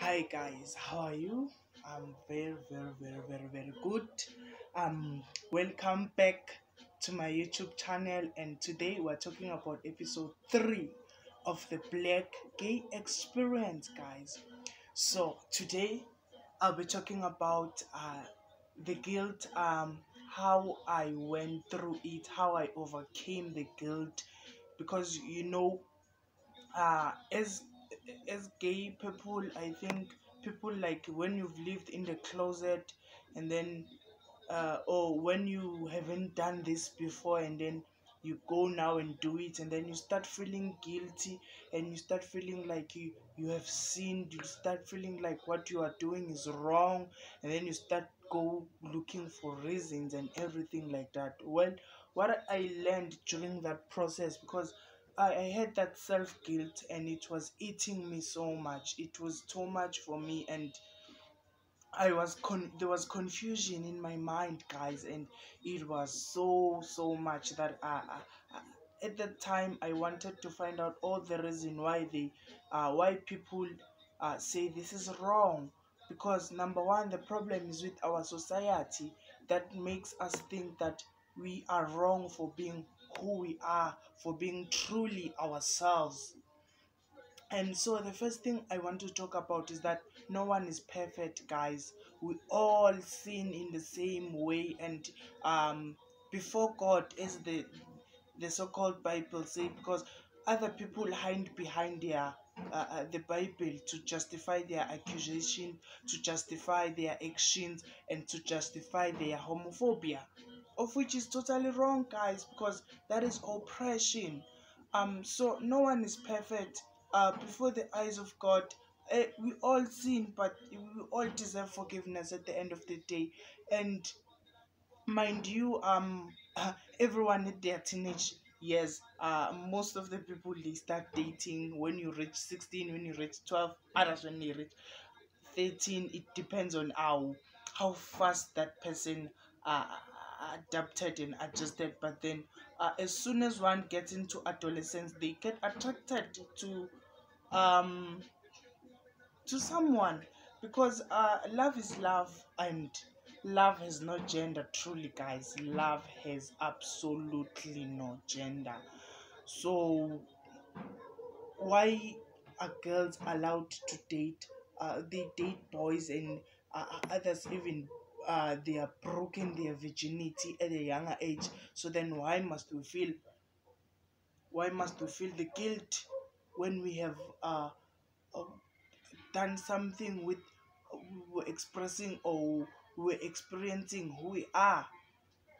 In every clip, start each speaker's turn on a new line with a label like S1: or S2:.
S1: Hi guys, how are you? I'm very good. Welcome back to my YouTube channel, and today we're talking about episode 3 of the Black Gay Experience, guys. So today I'll be talking about the guilt, how I went through it, how I overcame the guilt, because as gay people, I think people, like, when you've lived in the closet, and then or when you haven't done this before, and then you go now and do it, and then you start feeling guilty, and you start feeling like you have sinned, you start feeling like what you are doing is wrong, and then you start go looking for reasons and everything like that. Well, what I learned during that process, because I had that self guilt, and it was eating me so much. It was too much for me, and there was confusion in my mind, guys, and it was so much that at that time I wanted to find out all the reason why people say this is wrong. Because number one, the problem is with our society that makes us think that we are wrong for being who we are, for being truly ourselves. And so the first thing I want to talk about is that no one is perfect, guys. We all sin in the same way, and before God, as the so-called Bible say, because other people hide behind the Bible to justify their accusation, to justify their actions, and to justify their homophobia, of which is totally wrong, guys, because that is oppression. So no one is perfect before the eyes of God. We all sin, but we all deserve forgiveness at the end of the day. And mind you, everyone at their teenage years, most of the people, they start dating when you reach 16, when you reach 12, others when you reach 13. It depends on how fast that person adapted and adjusted. But then as soon as one gets into adolescence, they get attracted um to someone, because love is love, and love has no gender. Truly, guys, love has absolutely no gender. So why are girls allowed to date? They date boys, and others even they are broken their virginity at a younger age. So then why must we feel the guilt when we have uh, done something with we're expressing, or we're experiencing who we are?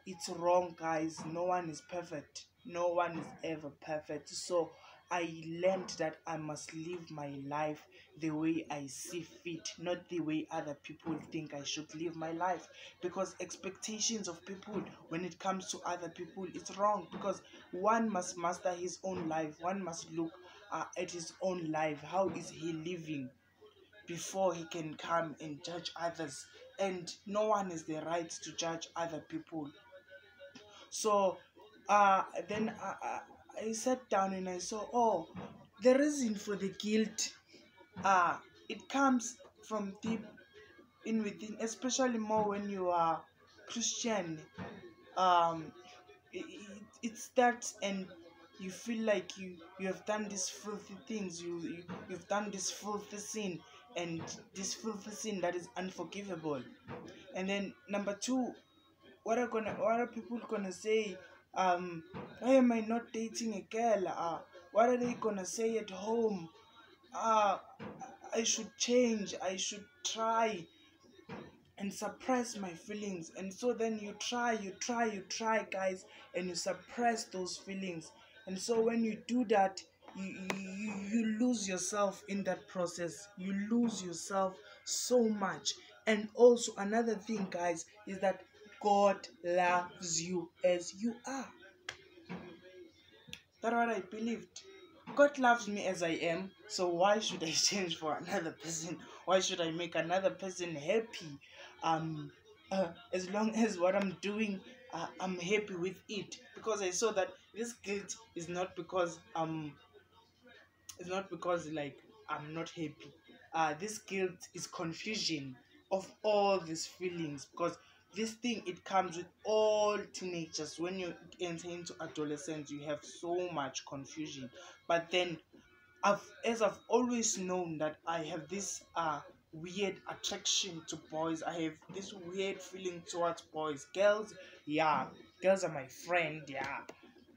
S1: It's wrong, guys. No one is perfect. No one is ever perfect. So I learned that I must live my life the way I see fit, not the way other people think I should live my life. Because expectations of people when it comes to other people, it's wrong. Because one must master his own life. One must look at his own life. How is he living before he can come and judge others? And no one has the right to judge other people. So then I sat down and I saw, oh, the reason for the guilt, it comes from deep in within, especially more when you are Christian. um it starts, and you feel like you have done these filthy things, you've done this filthy sin, and this filthy sin that is unforgivable. And then number two, what are people gonna say? Why am I not dating a girl? What are they gonna say at home? uh I should change, I should try and suppress my feelings. And so then you try, guys, and you suppress those feelings. And so when you do that, you lose yourself in that process. You lose yourself so much. And also another thing, guys, is that God loves you as you are. That's what I believed. God loves me as I am, so why should I change for another person? Why should I make another person happy? As long as what I'm doing, I'm happy with it. Because I saw that this guilt is not because like I'm not happy. this guilt is confusion of all these feelings, because this thing, it comes with all teenagers. When you enter into adolescence, you have so much confusion. But then I've always known that I have this weird attraction to boys. I have this weird feeling towards boys. Girls, yeah, girls are my friend. Yeah,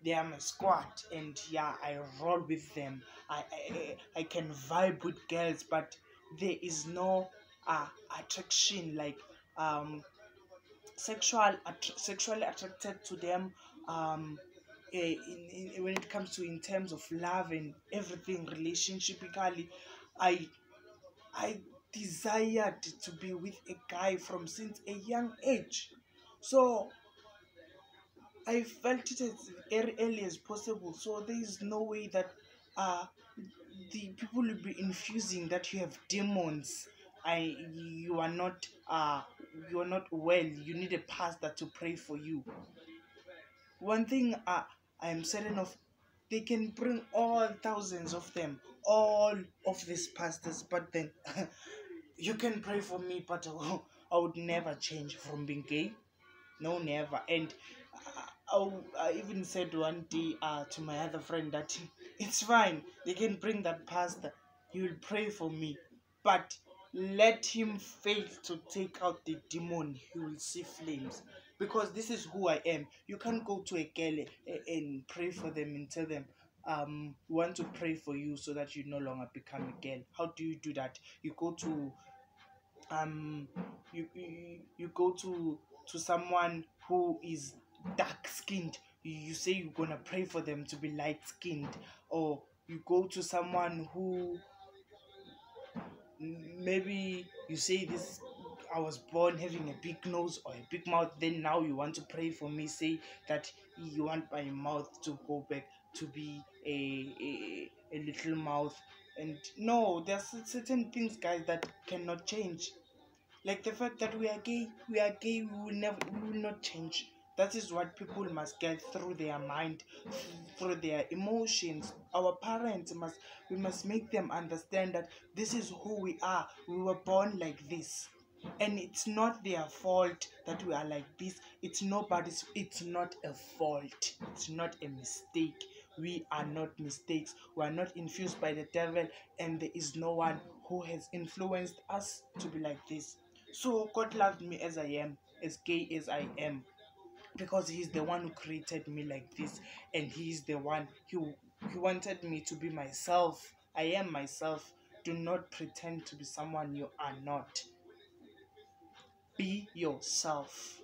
S1: they are my squad, and yeah, I roll with them. I can vibe with girls, but there is no attraction, like um sexually attracted to them. um when it comes to, in terms of love and everything, relationshipically, i I desired to be with a guy from since a young age. So I felt it as very early as possible. So there is no way that uh the people will be infusing that you have demons. I you are not you are not well, you need a pastor to pray for you. One thing I am certain of, they can bring all thousands of them, all of these pastors, but then you can pray for me, but I would never change from being gay. No, never. And I even said one day to my other friend that it's fine, they can bring that pastor, he will pray for me, but let him fail to take out the demon, he will see flames. Because this is who I am. You can't go to a girl and pray for them and tell them, we want to pray for you so that you no longer become a girl. How do you do that? You go to um you go to someone who is dark skinned. You say you're gonna pray for them to be light skinned, or you go to someone who, maybe you say this, I was born having a big nose or a big mouth, then now you want to pray for me, say that you want my mouth to go back to be a little mouth. And no, there's certain things, guys, that cannot change. Like the fact that we are gay, we will not change. That is what people must get through their mind, through their emotions. Our parents must, we must make them understand that this is who we are. We were born like this. And it's not their fault that we are like this. It's not a fault. It's not a mistake. We are not mistakes. We are not infused by the devil, and there is no one who has influenced us to be like this. So God loved me as I am, as gay as I am, because He's the one who created me like this, and He's the one who He wanted me to be myself. I am myself. Do not pretend to be someone you are not. Be yourself.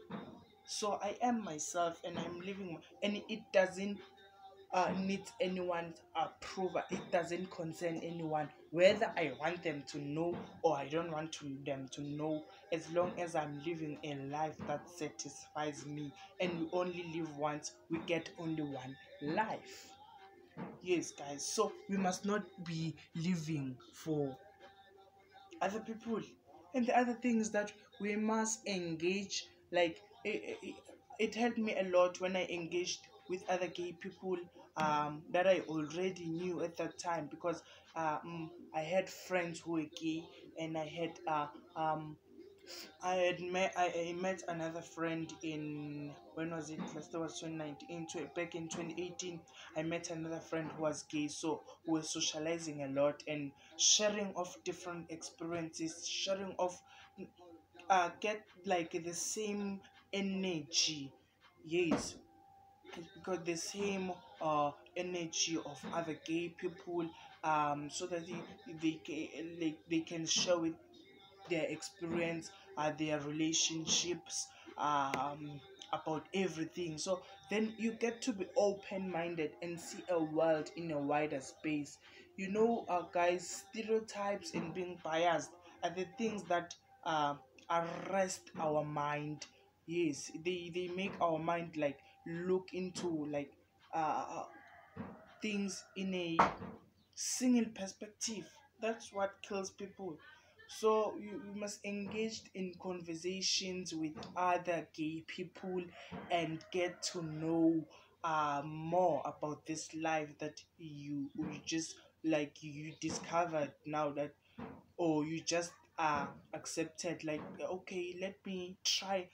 S1: So I am myself, and I'm living, and it doesn't need anyone's approval. It doesn't concern anyone whether I want them to know or I don't want them to know. As long as I'm living a life that satisfies me, and we only live once, we get only one life. Yes, guys. So we must not be living for other people. And the other thing is that we must engage, like it helped me a lot when I engaged with other gay people that I already knew at that time, because I had friends who were gay, and um I met another friend in, when was it? Last year was 2019. Back in 2018, I met another friend who was gay. So we were socializing a lot and sharing of different experiences, sharing of get like the same energy. Yes, because the same energy of other gay people, so that they can share with their experience, their relationships, about everything. So then you get to be open minded and see a world in a wider space. Guys, stereotypes and being biased are the things that uh, arrest our mind. Yes, they make our mind like look into like uh, things in a single perspective. That's what kills people. So you must engage in conversations with other gay people and get to know more about this life that you just like you discovered now, that or you just accepted, like, okay, let me try,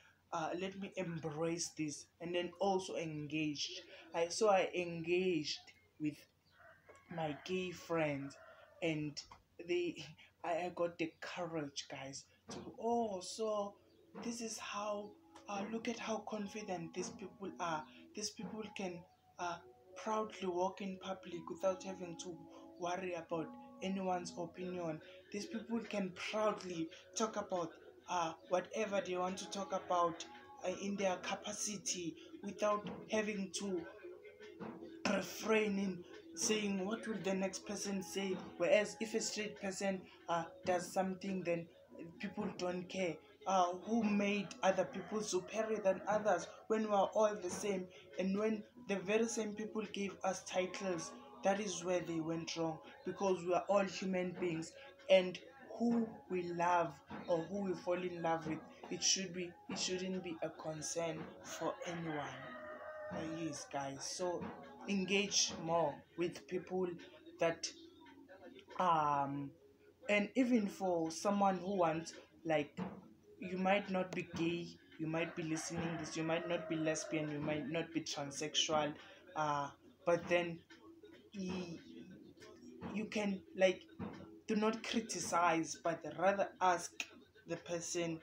S1: let me embrace this, and then also engaged. I engaged with my gay friends, and they I got the courage, guys, to, oh, so this is how, look at how confident these people are. These people can uh, proudly walk in public without having to worry about anyone's opinion. These people can proudly talk about whatever they want to talk about in their capacity, without having to refraining, saying what will the next person say. Whereas if a straight person does something, then people don't care. Who made other people superior than others when we are all the same? And when the very same people gave us titles, that is where they went wrong, because we are all human beings, and who we love or who we fall in love with, it shouldn't be a concern for anyone. Yes, guys. So engage more with people that um and even for someone who wants, like, you might not be gay, you might be listening this, you might not be lesbian, you might not be transsexual, uh but then y- you can, like, do not criticize, but rather ask the person,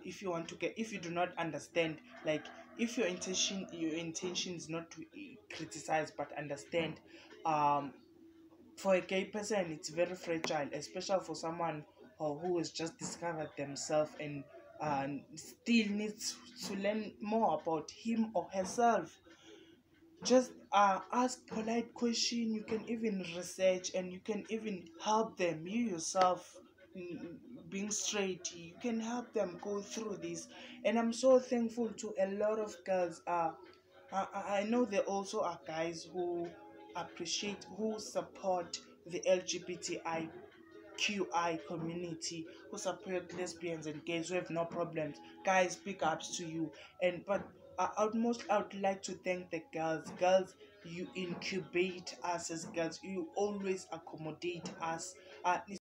S1: if you want to get, if you do not understand, like, if your intention is not to criticize but understand. For a gay person, it's very fragile, especially for someone who has just discovered themselves, and still needs to learn more about him or herself. Just ask polite question, you can even research, and you can even help them. You yourself, mm, being straight, you can help them go through this. And I'm so thankful to a lot of girls. I know there also are guys who appreciate, who support the LGBTIQI community, who support lesbians and gays, who have no problems. Guys, big ups to you. And but I would like to thank the girls. Girls, you incubate us as girls. You always accommodate us.